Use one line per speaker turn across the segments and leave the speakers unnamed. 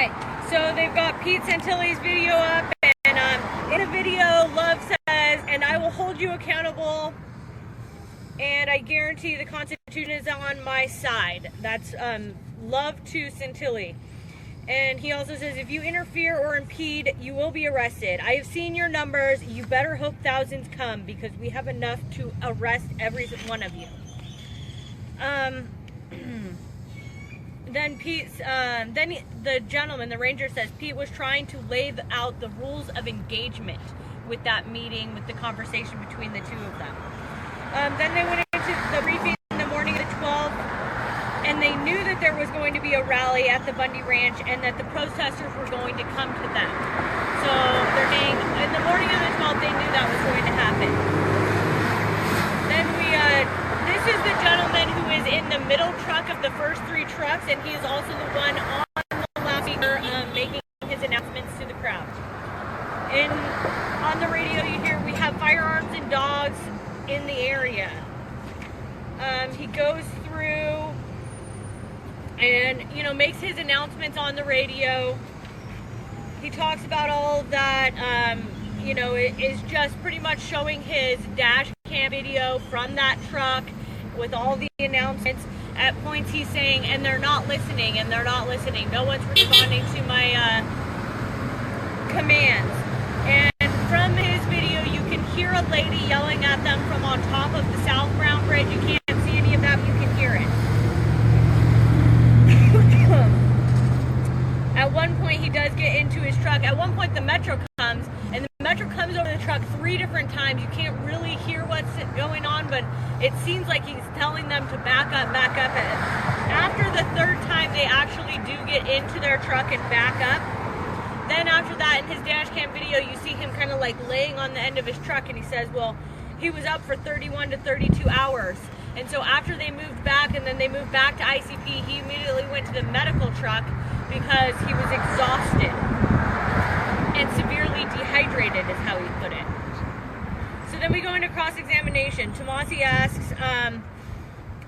Alright, so they've got Pete Santilli's video up, and in a video, Love says, and I will hold you accountable, and I guarantee the Constitution is on my side. That's Love to Santilli. And he also says, if you interfere or impede, you will be arrested. I have seen your numbers. You better hope thousands come, because we have enough to arrest every one of you. Then the gentleman, the ranger, says Pete was trying to lay out the rules of engagement with that meeting, with the conversation between the two of them. Then they went into the briefing in the morning of the 12th, and they knew that there was going to be a rally at the Bundy Ranch and that the protesters were going to come to them. So they're saying in the morning of the 12th, they knew that was going to happen. Then this is the gentleman who is in the middle truck of the first three trucks, and he is also the one on the loudspeaker making his announcements to the crowd. On the radio you hear, we have firearms and dogs in the area. He goes through and, makes his announcements on the radio. He talks about all of that. It is just pretty much showing his dash cam video from that truck with all the announcements. At points he's saying, and they're not listening, and they're not listening. No one's responding to my commands. And from his video, you can hear a lady yelling at them from on top of the southbound bridge. You can't see any of that, but you can hear it. At one point, he does get into his truck. At one point, the Metro comes, and the Metro comes over the truck 3 different times. You can't really hear what's going on, but it seems like he's telling them to back up, back up. After the 3rd time, they actually do get into their truck and back up. Then after that, in his dash cam video, you see him kind of like laying on the end of his truck, and he says, well, he was up for 31 to 32 hours. And so after they moved back, and then they moved back to ICP, he immediately went to the medical truck because he was exhausted and severely dehydrated, is how he put it. So then we go into cross-examination. Tomasi asks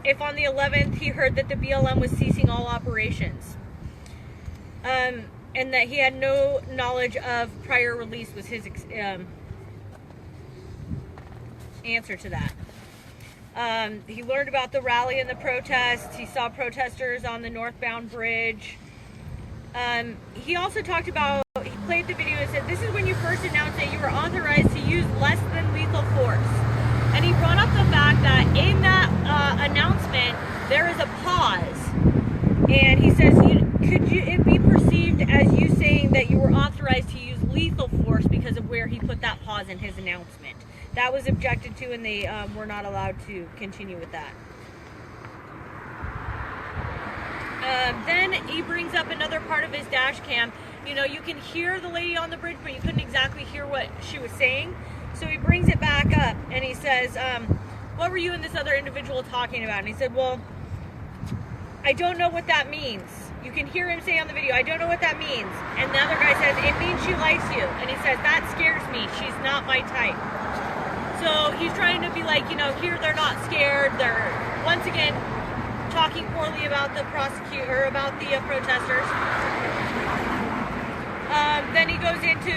if on the 11th he heard that the BLM was ceasing all operations. And that he had no knowledge of prior release was his answer to that. He learned about the rally and the protests. He saw protesters on the northbound bridge. He also talked about, he played the video and said, this is when you first announced that you were authorized to use less than lethal force. And he brought up the fact that in that announcement, there is a pause. And he says, could it be perceived as you saying that you were authorized to use lethal force because of where he put that pause in his announcement? That was objected to, and they were not allowed to continue with that. Then he brings up another part of his dash cam. You can hear the lady on the bridge, but you couldn't exactly hear what she was saying. So he brings it back up, and he says, what were you and this other individual talking about? And he said, well, I don't know what that means. You can hear him say on the video, I don't know what that means. And the other guy says, it means she likes you. And he says, that scares me. She's not my type. So he's trying to be like, here they're not scared. They're, once again, talking poorly about the prosecutor, about the protesters. Then he goes into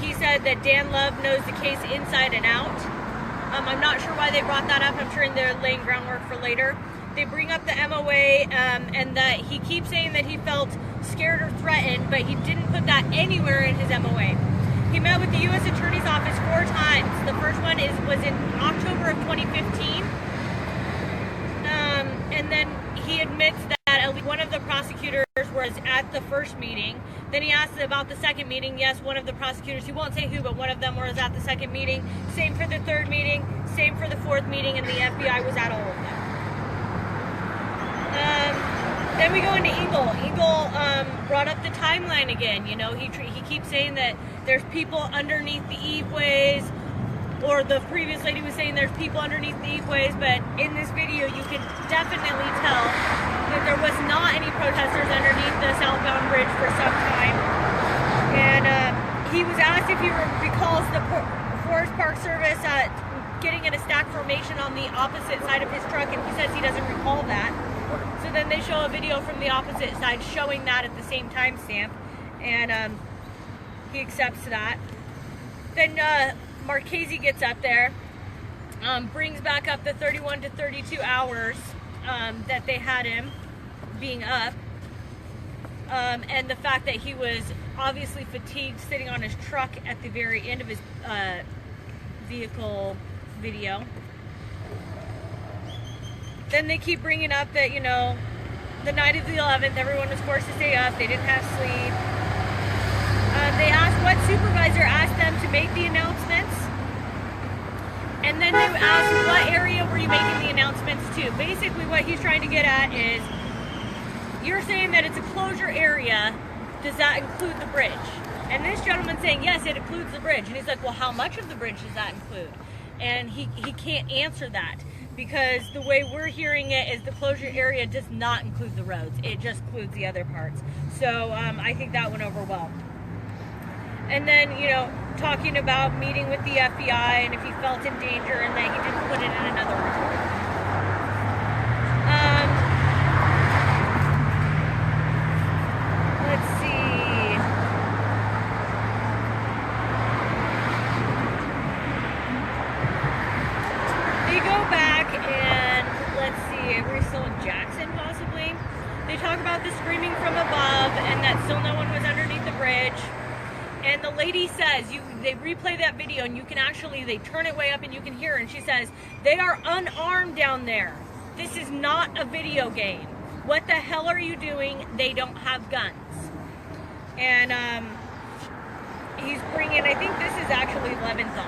he said that Dan Love knows the case inside and out. I'm not sure why they brought that up. I'm sure they're laying groundwork for later. They bring up the MOA and that he keeps saying that he felt scared or threatened, but he didn't put that anywhere in his MOA. He met with the U.S. Attorney's Office 4 times. The first one was in October of 2015. And then he admits that at least one of the prosecutors was at the first meeting. Then he asks about the second meeting. Yes, one of the prosecutors, he won't say who, but one of them was at the second meeting. Same for the 3rd meeting, same for the 4th meeting, and the FBI was at all of them. Then we go into Eagle. Eagle brought up the timeline again. He keeps saying that there's people underneath the eaveways, or the previous lady was saying there's people underneath the eaveways, but in this video you can definitely tell that there was not any protesters underneath the southbound bridge for some time. And he was asked if he recalls the Forest Park Service getting in a stack formation on the opposite side of his truck, and he says he doesn't recall that. So then they show a video from the opposite side showing that at the same timestamp, and he accepts that. Then Marchese gets up there, brings back up the 31 to 32 hours that they had him being up, and the fact that he was obviously fatigued sitting on his truck at the very end of his vehicle video. Then they keep bringing up that, you know, the night of the 11th, everyone was forced to stay up. They didn't have sleep. They asked what supervisor asked them to make the announcements. And then they asked, what area were you making the announcements to? Basically, what he's trying to get at is, you're saying that it's a closure area. Does that include the bridge? And this gentleman's saying, yes, it includes the bridge. And he's like, well, how much of the bridge does that include? And he can't answer that, because the way we're hearing it is the closure area does not include the roads. It just includes the other parts. So I think that went over well. And then, you know, talking about meeting with the FBI and if he felt in danger and that he didn't put it in another room. Let's see. They go back and, let's see, we're still in Jackson possibly. They talk about the screaming from above and that still no one was underneath the bridge. And the lady says, they replay that video and you can actually, they turn it way up and you can hear her, and she says, they are unarmed down there. This is not a video game. What the hell are you doing? They don't have guns. And he's bringing, I think this is actually Leventhal.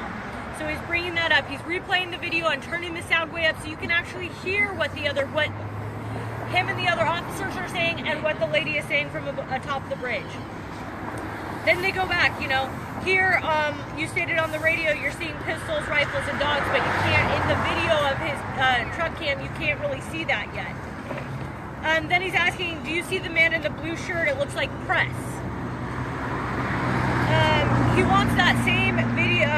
So he's bringing that up. He's replaying the video and turning the sound way up so you can actually hear what him and the other officers are saying and what the lady is saying from atop the bridge. Then they go back, you know, here you stated on the radio you're seeing pistols, rifles, and dogs, but you can't, in the video of his truck cam, you can't really see that yet. Then he's asking, do you see the man in the blue shirt? It looks like press. He wants that same video,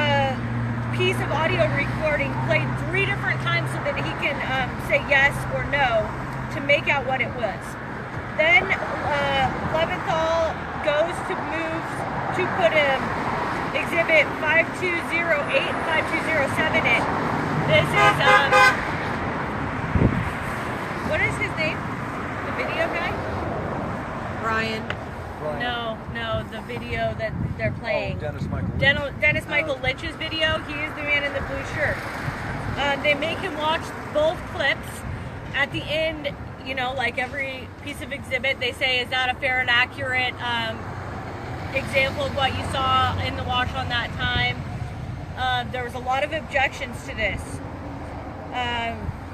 piece of audio recording played 3 different times so that he can say yes or no to make out what it was. Then Leventhal goes to move to put exhibit 5208 and 5207 in. This is, what is his name? The video guy?
Ryan.
No, the video that they're playing.
Dennis Michael Lynch.
Lynch's video. He is the man in the blue shirt. They make him watch both clips. At the end, you know, like every piece of exhibit, they say, is that a fair and accurate example of what you saw in the wash on that time? There was a lot of objections to this.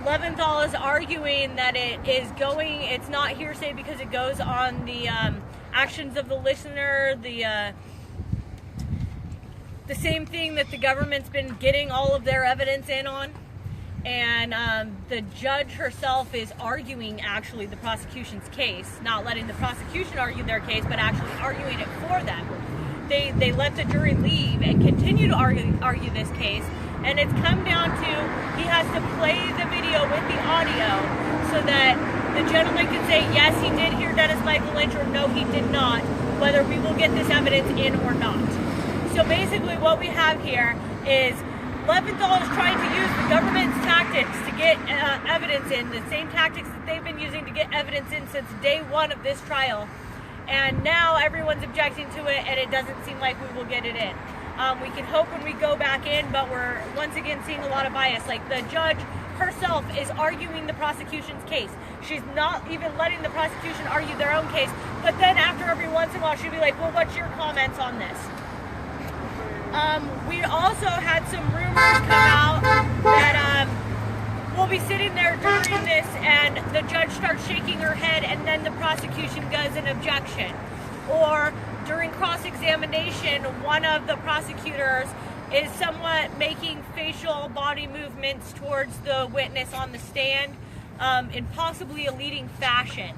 Leventhal is arguing that it's not hearsay because it goes on the actions of the listener, the same thing that the government's been getting all of their evidence in on. And the judge herself is arguing actually the prosecution's case, not letting the prosecution argue their case, but actually arguing it for them. They let the jury leave and continue to argue this case, and it's come down to he has to play the video with the audio so that the gentleman can say, yes, he did hear Dennis Michael Lynch, or no, he did not, whether we will get this evidence in or not. So basically what we have here is Leventhal is trying to use the government's tactics to get evidence in, the same tactics that they've been using to get evidence in since day one of this trial. And now everyone's objecting to it, and it doesn't seem like we will get it in. We can hope when we go back in, but we're once again seeing a lot of bias. Like the judge herself is arguing the prosecution's case. She's not even letting the prosecution argue their own case. But then after every once in a while, she'll be like, well, what's your comments on this? We also had some rumors come out that we'll be sitting there during this and the judge starts shaking her head and then the prosecution does an objection. Or during cross-examination, one of the prosecutors is somewhat making facial body movements towards the witness on the stand in possibly a leading fashion.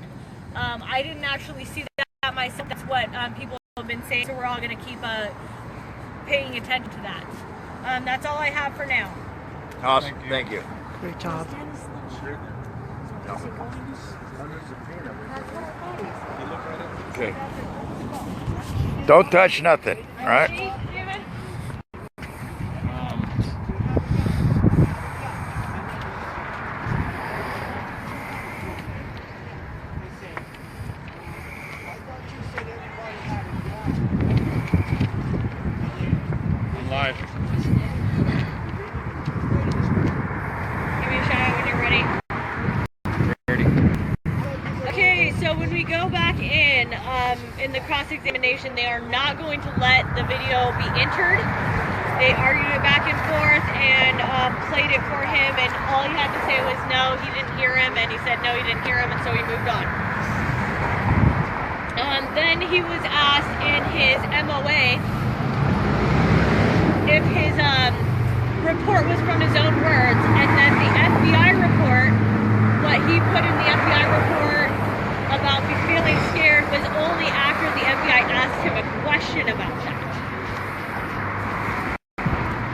I didn't actually see that myself. That's what people have been saying, so we're all going to keep paying attention to that. That's all I have for now.
Awesome. Thank you.
Great job.
Okay. Don't touch nothing, all right?
Live.
Give me a shout out when you're ready.
Ready.
Okay, so when we go back in the cross-examination, they are not going to let the video be entered. They argued it back and forth and played it for him, and all he had to say was no, he didn't hear him, and he said no, he didn't hear him, and so he moved on. Then he was asked in his MOA if his report was from his own words, and then the FBI report, what he put in the FBI report about me feeling scared was only after the FBI asked him a question about that.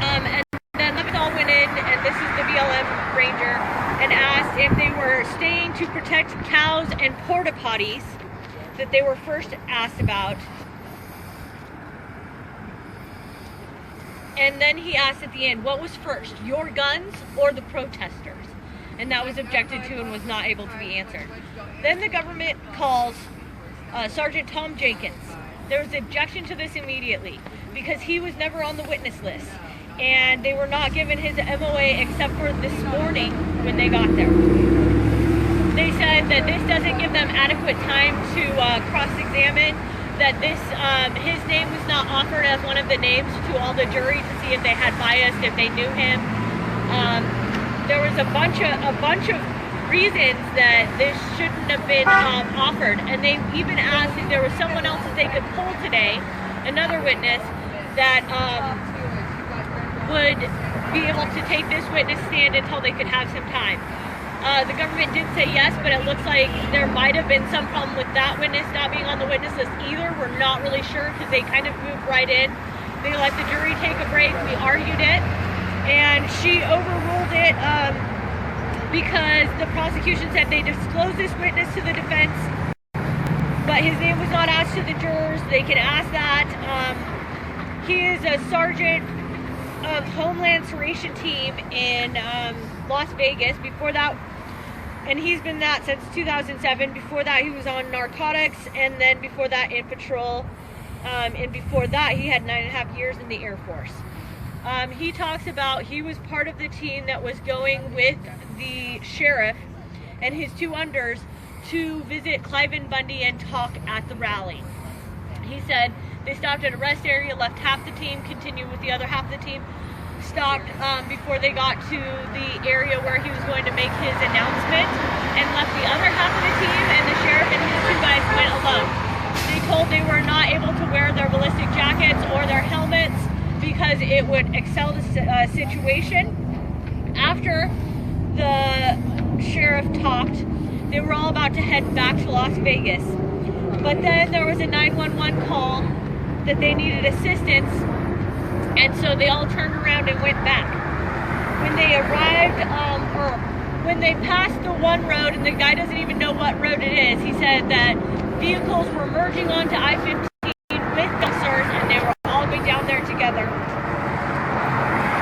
And then Leventhal went in, and this is the BLM ranger, and asked if they were staying to protect cows and porta potties that they were first asked about. And then he asked at the end, what was first, your guns or the protesters? And that was objected to and was not able to be answered. Then the government calls Sergeant Tom Jenkins. There was objection to this immediately because he was never on the witness list. And they were not given his MOA except for this morning when they got there. They said that this doesn't give them adequate time to cross-examine, that this his name was not offered as one of the names to all the jury to see if they had bias, if they knew him. There was a bunch of reasons that this shouldn't have been offered, and they even asked if there was someone else that they could pull today, another witness that would be able to take this witness stand until they could have some time. The government did say yes, but it looks like there might have been some problem with that witness not being on the witness list either. We're not really sure because they kind of moved right in. They let the jury take a break. We argued it, and she overruled it because the prosecution said they disclosed this witness to the defense, but his name was not asked to the jurors. They can ask that. He is a sergeant of Homeland Security team in Las Vegas. Before that, and he's been that since 2007. Before that, he was on narcotics, and then before that in patrol, and before that he had 9.5 years in the Air Force. He talks about he was part of the team that was going with the sheriff and his two unders to visit Cliven Bundy and talk at the rally. He said they stopped at a rest area, left half the team, continued with the other half of the team, stopped before they got to the area where he was going to make his announcement, and left the other half of the team, and the sheriff and his two guys went alone. They told they were not able to wear their ballistic jackets or their helmets because it would excel the situation. After the sheriff talked, they were all about to head back to Las Vegas. But then there was a 911 call that they needed assistance, and so they all turned around and went back. When they arrived, or when they passed the one road, and the guy doesn't even know what road it is, he said that vehicles were merging onto I-15 with officers, and they were all going down there together.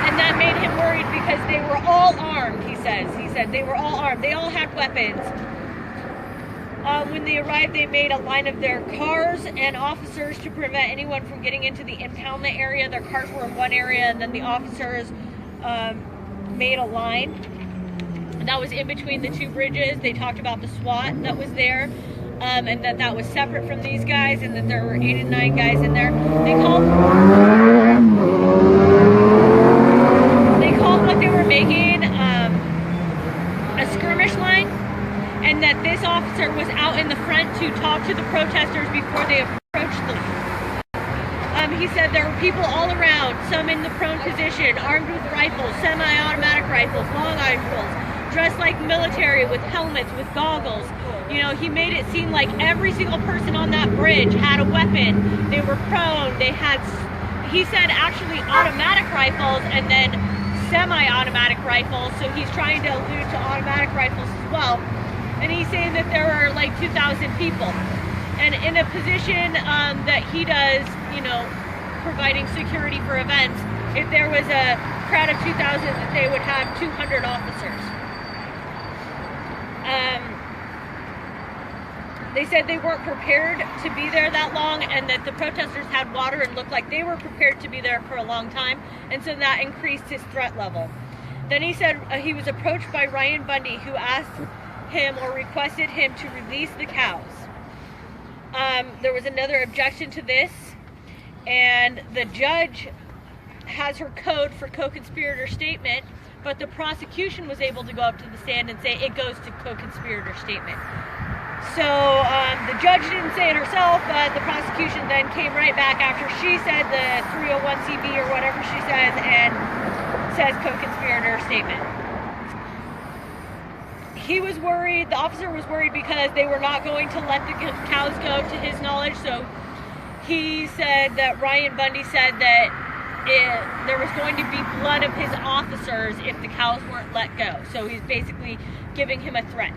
And that made him worried because they were all armed, he says. He said they were all armed. They all had weapons. When they arrived, they made a line of their cars and officers to prevent anyone from getting into the impoundment area. Their cars were in one area, and then the officers made a line that was in between the two bridges. They talked about the SWAT that was there, and that was separate from these guys, and that there were 8 and 9 guys in there. They called what they were making a skirmish line, and that this officer was out in the front to talk to the protesters before they approached them. He said there were people all around, some in the prone position, armed with rifles, semi-automatic rifles, long rifles, dressed like military with helmets, with goggles. You know, he made it seem like every single person on that bridge had a weapon. They were prone. They had, he said, actually automatic rifles and then semi-automatic rifles. So he's trying to allude to automatic rifles as well. and he's saying that there are like 2,000 people. And in a position that he does, you know, providing security for events, if there was a crowd of 2,000, that they would have 200 officers. They said they weren't prepared to be there that long, and that the protesters had water and looked like they were prepared to be there for a long time, and so that increased his threat level. Then he said he was approached by Ryan Bundy, who asked him or requested him to release the cows. There was another objection to this, and the judge has her code for co-conspirator statement, but the prosecution was able to go up to the stand and say it goes to co-conspirator statement. So the judge didn't say it herself, but the prosecution then came right back after she said the 301CV or whatever she says, and says co-conspirator statement. He was worried, the officer was worried, because they were not going to let the cows go, to his knowledge. So he said that Ryan Bundy said that there was going to be blood of his officers if the cows weren't let go. So he's basically giving him a threat.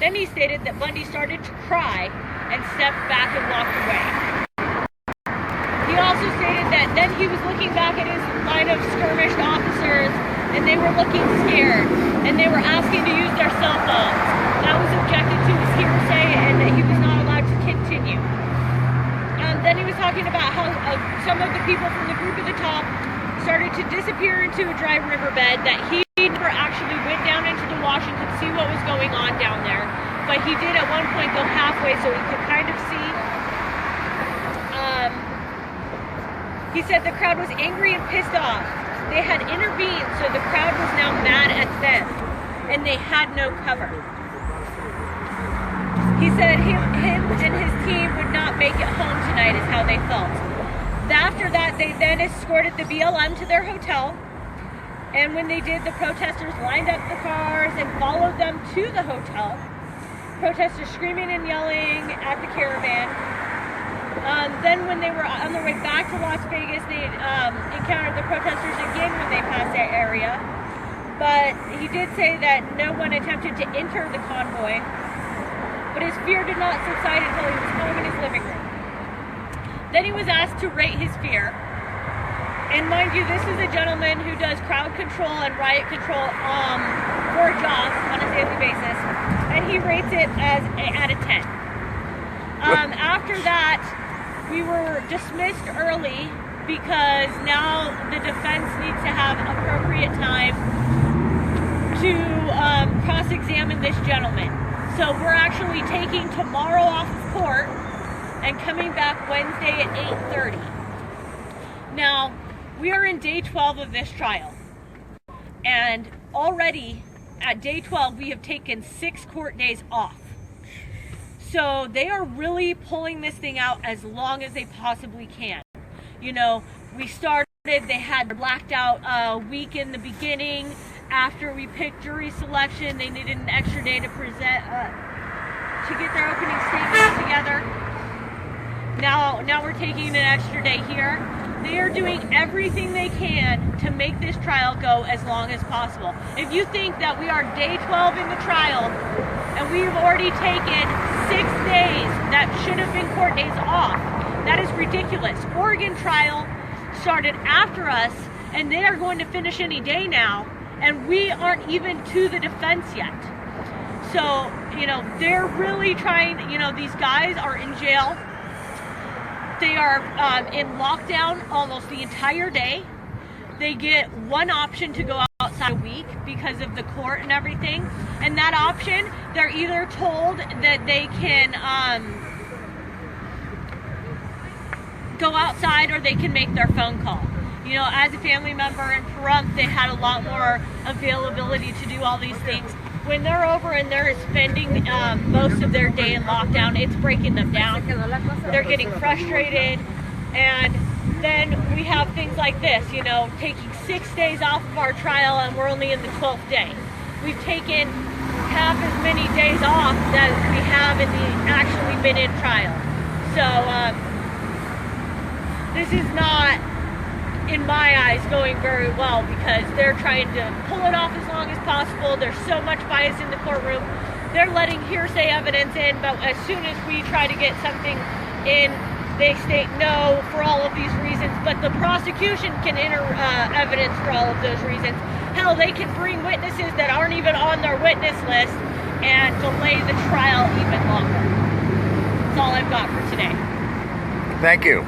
Then he stated that Bundy started to cry and stepped back and walked away. He also stated that then he was looking back at his line of skirmished officers, and they were looking scared, and they were asking to use their cell phones. That was objected to as hearsay, and that he was not allowed to continue. Then he was talking about how some of the people from the group at the top started to disappear into a dry riverbed, that he never actually went down into the wash and could see what was going on down there, but he did at one point go halfway so he could kind of see. He said the crowd was angry and pissed off. They had intervened, so the crowd was now mad at them, and they had no cover. He said him and his team would not make it home tonight, is how they felt. After that, they then escorted the BLM to their hotel, and when they did, the protesters lined up the cars and followed them to the hotel. Protesters screaming and yelling at the caravan. Then when they were on their way back to Las Vegas, they encountered the protesters again when they passed that area. But he did say that no one attempted to enter the convoy, but his fear did not subside until he was home in his living room. Then he was asked to rate his fear. And mind you, this is a gentleman who does crowd control and riot control for a job on a daily basis, and he rates it as at a 10. After that, we were dismissed early because now the defense needs to have appropriate time to cross-examine this gentleman. So we're actually taking tomorrow off of court and coming back Wednesday at 8:30. Now, we are in day 12 of this trial, and already at day 12 we have taken 6 court days off. So they are really pulling this thing out as long as they possibly can. You know, we started, they had blacked out a week in the beginning. After we picked jury selection, they needed an extra day to present, to get their opening statements together. Now we're taking an extra day here. They are doing everything they can to make this trial go as long as possible. If you think that we are day 12 in the trial and we've already taken 6 days that should have been court days off, that is ridiculous. Oregon trial started after us, and they are going to finish any day now, and we aren't even to the defense yet. So, you know, they're really trying, you know, these guys are in jail. They are in lockdown almost the entire day. They get one option to go outside a week because of the court and everything. And that option, they're either told that they can go outside or they can make their phone call. You know, as a family member in Pahrump, they had a lot more availability to do all these things. When they're over and they're spending most of their day in lockdown, it's breaking them down. They're getting frustrated. And then we have things like this, you know, taking 6 days off of our trial and we're only in the 12th day. We've taken half as many days off that we have in the actually been in trial. So this is not, in my eyes, going very well because they're trying to pull it off as long as possible. There's so much bias in the courtroom. they're letting hearsay evidence in, but as soon as we try to get something in, they state no for all of these reasons. But the prosecution can enter evidence for all of those reasons. Hell, they can bring witnesses that aren't even on their witness list and delay the trial even longer. That's all I've got for today.
Thank you.